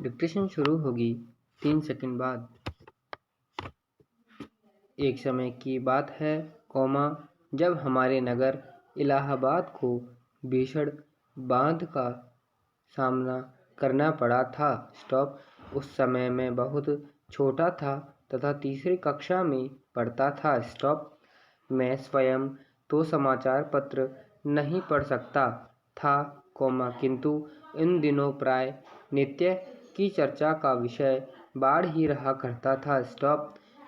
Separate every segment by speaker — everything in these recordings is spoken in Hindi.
Speaker 1: डिक्टेशन शुरू होगी 3 सेकंड बाद। एक समय की बात है, जब हमारे नगर इलाहाबाद को भीषण बाढ़ का सामना करना पड़ा था। उस समय मैं बहुत छोटा था तथा तीसरी कक्षा में पढ़ता था। मैं स्वयं तो समाचार पत्र नहीं पढ़ सकता था, किंतु इन दिनों प्राय नित्य की चर्चा का विषय बाढ़ ही रहा करता था।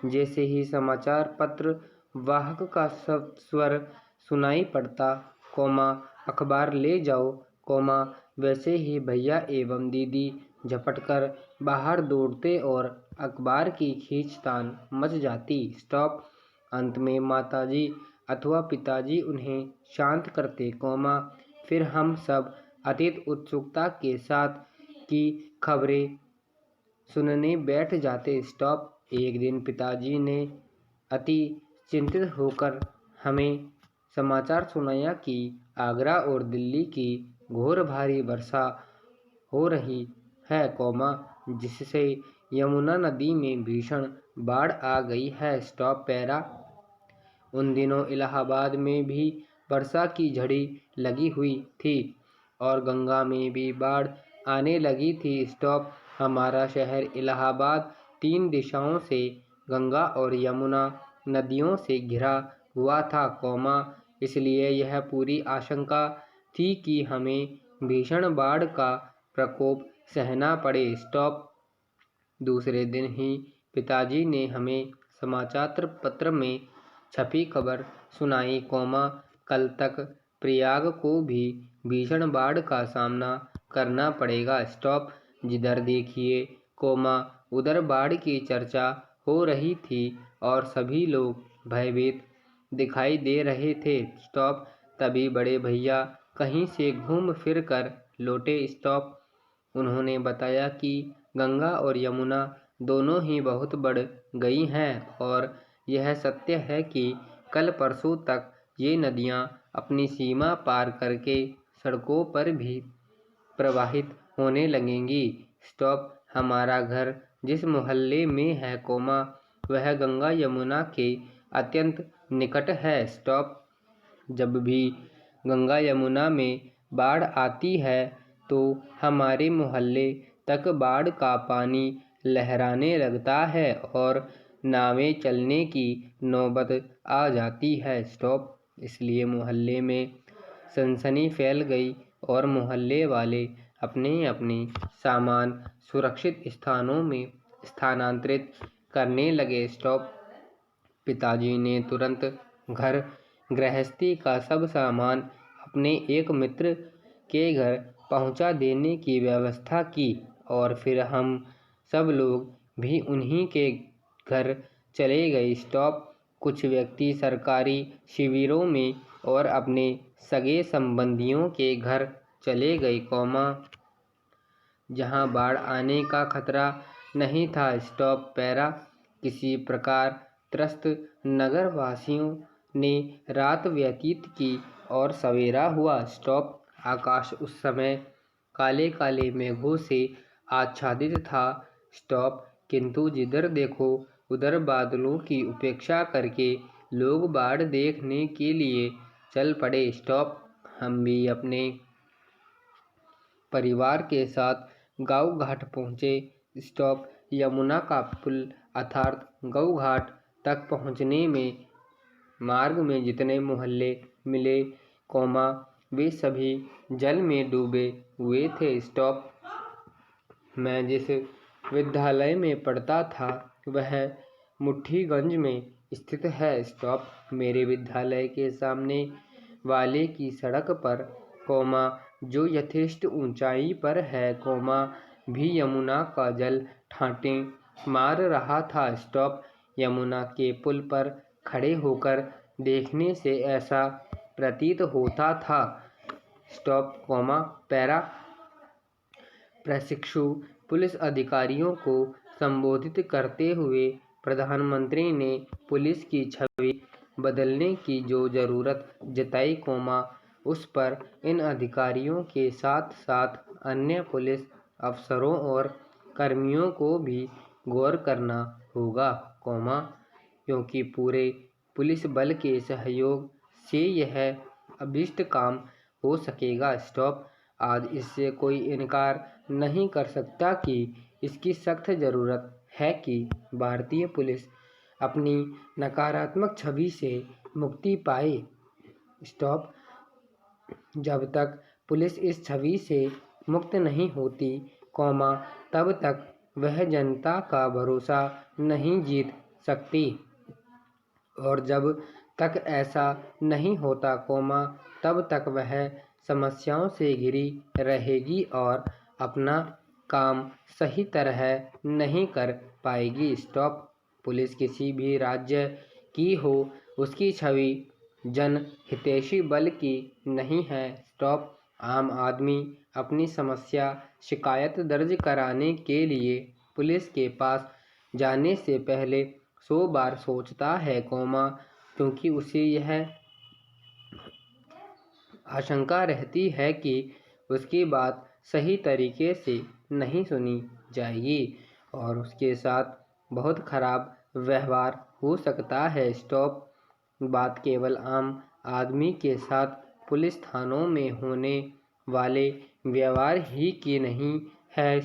Speaker 1: जैसे ही समाचार पत्र वाहक का स्वर सुनाई पड़ता, अखबार ले जाओ, वैसे ही भैया एवं दीदी झपटकर बाहर दौड़ते और अखबार की खींचतान मच जाती। अंत में माताजी अथवा पिताजी उन्हें शांत करते, फिर हम सब अत्यंत उत्सुकता के साथ की खबरें सुनने बैठ जाते। एक दिन पिताजी ने अति चिंतित होकर हमें समाचार सुनाया कि आगरा और दिल्ली की घोर भारी वर्षा हो रही है, जिससे यमुना नदी में भीषण बाढ़ आ गई है। पैरा उन दिनों इलाहाबाद में भी वर्षा की झड़ी लगी हुई थी और गंगा में भी बाढ़ आने लगी थी। हमारा शहर इलाहाबाद 3 दिशाओं से गंगा और यमुना नदियों से घिरा हुआ था, इसलिए यह पूरी आशंका थी कि हमें भीषण बाढ़ का प्रकोप सहना पड़े। दूसरे दिन ही पिताजी ने हमें समाचार पत्र में छपी खबर सुनाई, कल तक प्रयाग को भी भीषण बाढ़ का सामना करना पड़ेगा। जिधर देखिए, उधर बाढ़ की चर्चा हो रही थी और सभी लोग भयभीत दिखाई दे रहे थे। तभी बड़े भैया कहीं से घूम फिर कर लौटे। उन्होंने बताया कि गंगा और यमुना दोनों ही बहुत बढ़ गई हैं और यह सत्य है कि कल परसों तक ये नदियां अपनी सीमा पार करके सड़कों पर भी प्रवाहित होने लगेंगी। हमारा घर जिस मोहल्ले में है, वह गंगा यमुना के अत्यंत निकट है। जब भी गंगा यमुना में बाढ़ आती है तो हमारे मोहल्ले तक बाढ़ का पानी लहराने लगता है और नावें चलने की नौबत आ जाती है। इसलिए मोहल्ले में सनसनी फैल गई और मोहल्ले वाले अपने अपने सामान सुरक्षित स्थानों में स्थानांतरित करने लगे। पिताजी ने तुरंत घर गृहस्थी का सब सामान अपने एक मित्र के घर पहुंचा देने की व्यवस्था की और फिर हम सब लोग भी उन्हीं के घर चले गए। कुछ व्यक्ति सरकारी शिविरों में और अपने सगे संबंधियों के घर चले गए, जहां बाढ़ आने का खतरा नहीं था। पैरा किसी प्रकार त्रस्त नगरवासियों ने रात व्यतीत की और सवेरा हुआ। आकाश उस समय काले काले मेघों से आच्छादित था, किंतु जिधर देखो उधर बादलों की उपेक्षा करके लोग बाढ़ देखने के लिए चल पड़े। हम भी अपने परिवार के साथ गाँव घाट पहुँचे। यमुना का पुल अर्थात गऊ घाट तक पहुँचने में मार्ग में जितने मोहल्ले मिले, वे सभी जल में डूबे हुए थे। मैं जिस विद्यालय में पढ़ता था वह मुट्ठीगंज में स्थित है। मेरे विद्यालय के सामने वाले की सड़क पर, जो यथेष्ट ऊंचाई पर है, भी यमुना का जल ठाटे मार रहा था। यमुना के पुल पर खड़े होकर देखने से ऐसा प्रतीत होता था। पैरा प्रशिक्षु पुलिस अधिकारियों को संबोधित करते हुए प्रधानमंत्री ने पुलिस की छवि बदलने की जो जरूरत जताई, उस पर इन अधिकारियों के साथ साथ अन्य पुलिस अफसरों और कर्मियों को भी गौर करना होगा, क्योंकि पूरे पुलिस बल के सहयोग से यह अभीष्ट काम हो सकेगा। आज इससे कोई इनकार नहीं कर सकता कि इसकी सख्त ज़रूरत है कि भारतीय पुलिस अपनी नकारात्मक छवि से मुक्ति पाए। जब तक पुलिस इस छवि से मुक्त नहीं होती, तब तक वह जनता का भरोसा नहीं जीत सकती, और जब तक ऐसा नहीं होता, तब तक वह समस्याओं से घिरी रहेगी और अपना काम सही तरह नहीं कर पाएगी। पुलिस किसी भी राज्य की हो, उसकी छवि जनहितैषी बल की नहीं है। आम आदमी अपनी समस्या शिकायत दर्ज कराने के लिए पुलिस के पास जाने से पहले 100 बार सोचता है, क्योंकि उसे यह आशंका रहती है कि उसकी बात सही तरीके से नहीं सुनी जाएगी और उसके साथ बहुत खराब व्यवहार हो सकता है। बात केवल आम आदमी के साथ पुलिस थानों में होने वाले व्यवहार ही की नहीं है।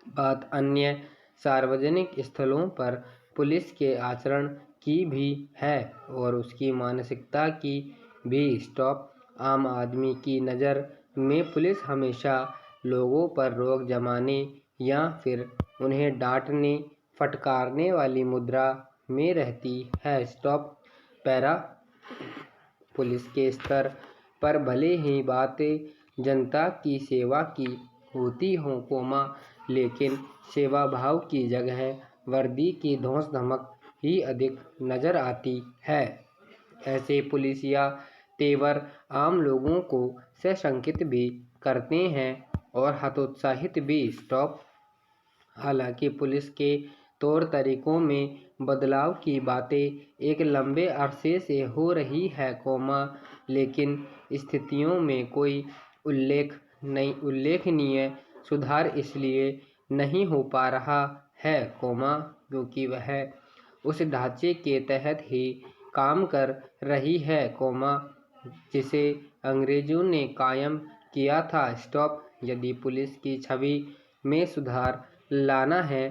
Speaker 1: बात अन्य सार्वजनिक स्थलों पर पुलिस के आचरण की भी है और उसकी मानसिकता की भी। आम आदमी की नज़र में पुलिस हमेशा लोगों पर रोक जमाने या फिर उन्हें डांटने फटकारने वाली मुद्रा में रहती है। पैरा पुलिस के स्तर पर भले ही बातें जनता की सेवा की होती हों, लेकिन सेवा भाव की जगह वर्दी की धौंस धमक ही अधिक नज़र आती है। ऐसे पुलिसिया तेवर आम लोगों को सशंकित भी करते हैं और हतोत्साहित भी। हालांकि पुलिस के तौर तरीकों में बदलाव की बातें एक लंबे अरसे से हो रही है, लेकिन स्थितियों में कोई उल्लेखनीय सुधार इसलिए नहीं हो पा रहा है, क्योंकि वह उस ढांचे के तहत ही काम कर रही है, जिसे अंग्रेजों ने कायम किया था। यदि पुलिस की छवि में सुधार लाना है,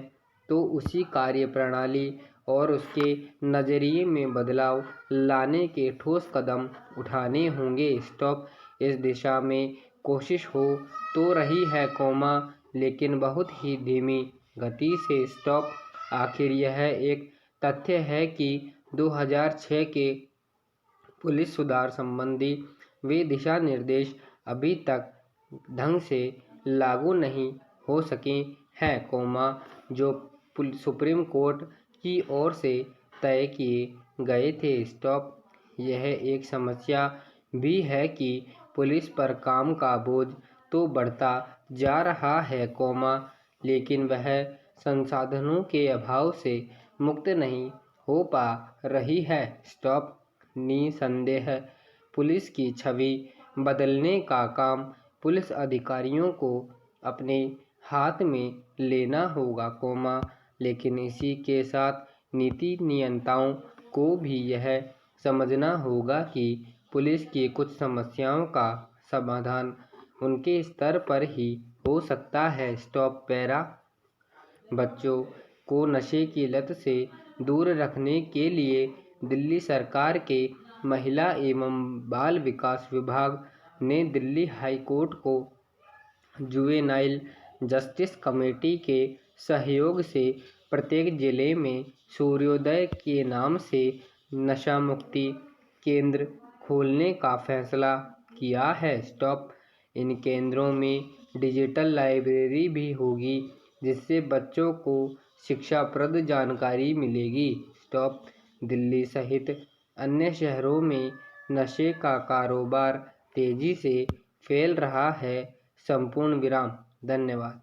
Speaker 1: तो उसी कार्यप्रणाली और उसके नज़रिए में बदलाव लाने के ठोस कदम उठाने होंगे। इस दिशा में कोशिश हो तो रही है, लेकिन बहुत ही धीमी गति से। आखिर यह एक तथ्य है कि 2006 के पुलिस सुधार संबंधी वे दिशा निर्देश अभी तक ढंग से लागू नहीं हो सके हैं, जो सुप्रीम कोर्ट की ओर से तय किए गए थे। यह एक समस्या भी है कि पुलिस पर काम का बोझ तो बढ़ता जा रहा है, लेकिन वह संसाधनों के अभाव से मुक्त नहीं हो पा रही है। निसंदेह पुलिस की छवि बदलने का काम पुलिस अधिकारियों को अपने हाथ में लेना होगा, लेकिन इसी के साथ नीति नियंताओं को भी यह समझना होगा कि पुलिस की कुछ समस्याओं का समाधान उनके स्तर पर ही हो सकता है। पैरा बच्चों को नशे की लत से दूर रखने के लिए दिल्ली सरकार के महिला एवं बाल विकास विभाग ने दिल्ली हाई कोर्ट को जुवेनाइल जस्टिस कमेटी के सहयोग से प्रत्येक जिले में सूर्योदय के नाम से नशा मुक्ति केंद्र खोलने का फैसला किया है। इन केंद्रों में डिजिटल लाइब्रेरी भी होगी, जिससे बच्चों को शिक्षाप्रद जानकारी मिलेगी। दिल्ली सहित अन्य शहरों में नशे का कारोबार तेजी से फैल रहा है। संपूर्ण विराम। धन्यवाद।